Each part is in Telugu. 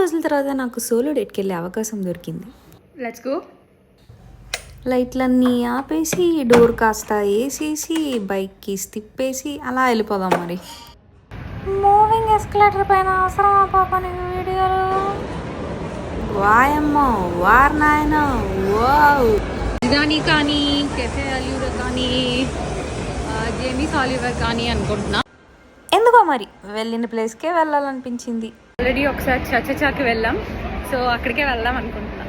రోజుల తర్వాత నాకు సోలో డేట్కి వెళ్ళే అవకాశం దొరికింది. Let's go. లైట్లన్నీ ఆపేసి డోర్ కాస్త వేసేసి బైక్ కీస్ తిప్పేసి అలా వెళ్ళిపోదాం. మరి మూవింగ్ ఎస్కలేటర్ పైన అవసరమా పాప నీకు వీడియోలు? వాయమ్మో వార్నాయన వావ్. ఇదాని కానీ కెఫే అల్యూర్ కానీ జేమీస్ ఆలివర్ కానీ అనుకుంటున్నా. ఎందుకో మరి వెళ్ళిన ప్లేస్కే వెళ్ళాలనిపించింది. ఆల్రెడీ ఒకసారి చచ్చచాకి వెళ్ళాం, సో అక్కడికే వెళ్దాం అనుకుంటున్నా.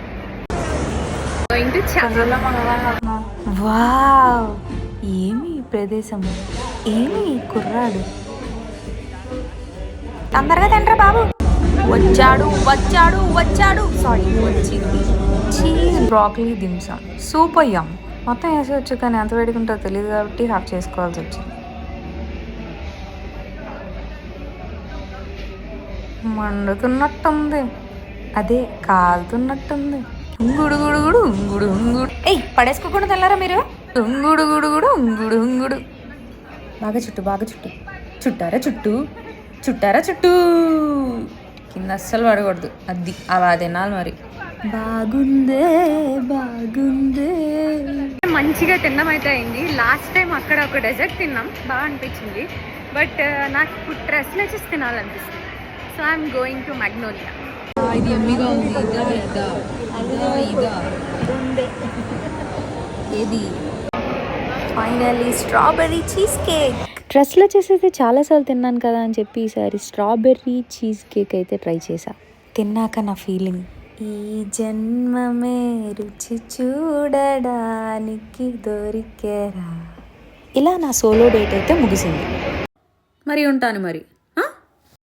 వావ్, ఏమి ఈ ప్రదేశం, ఏమి ఈ కుర్రాడు. తొందరగా తింటారా బాబు. వచ్చాడు వచ్చాడు వచ్చాడు సారీ వచ్చింది. చీజ్ బ్రాకలీ దిమ్సమ్ సూపర్ యమ్. మొత్తం వేసేవచ్చు కానీ ఎంత వేడుకుంటో తెలియదు కాబట్టి హాఫ్ చేసుకోవాల్సి వచ్చింది. మండుతున్నట్టుంది, అదే కాలుతున్నట్టుంది. ఉంగుడు గుడుగుడు ఉంగుడు ఉంగుడు. ఏయ్ పడేసుకోకుండా తెల్లారా మీరు? ఉంగుడు గుడుగుడు ఉంగుడు ఉంగుడు. బాగా చుట్టు బాగా చుట్టు. చుట్టారా చుట్టూ చుట్టారా చుట్టూ. కింద అస్సలు పడకూడదు, అది అలా తినాలి మరి. బాగుందే బాగుందే. మంచిగా తిన్నాం అయితే అయింది. లాస్ట్ టైం అక్కడ ఒక డెజర్ట్ తిన్నాం, బాగా అనిపించింది. బట్ నాకు ఇప్పుడు డ్రెస్ నచ్చేసి తినాలనిపిస్తుంది. So I'm going to magnolia. ఇది ఎమ్మిగా ఉంది. ఏది ఫైనల్లీ స్ట్రాబెర్రీ చీజ్ కేక్. డ్రెస్లో చేసేది చాలాసార్లు తిన్నాను కదా అని చెప్పి ఈసారి స్ట్రాబెర్రీ చీజ్ కేక్ అయితే ట్రై చేశా. తిన్నాక నా ఫీలింగ్, ఈ జన్మమే రుచి చూడడానికి దొరికేరా. ఇలా నా సోలో డేట్ అయితే ముగిసింది. మరి ఉంటాను మరి.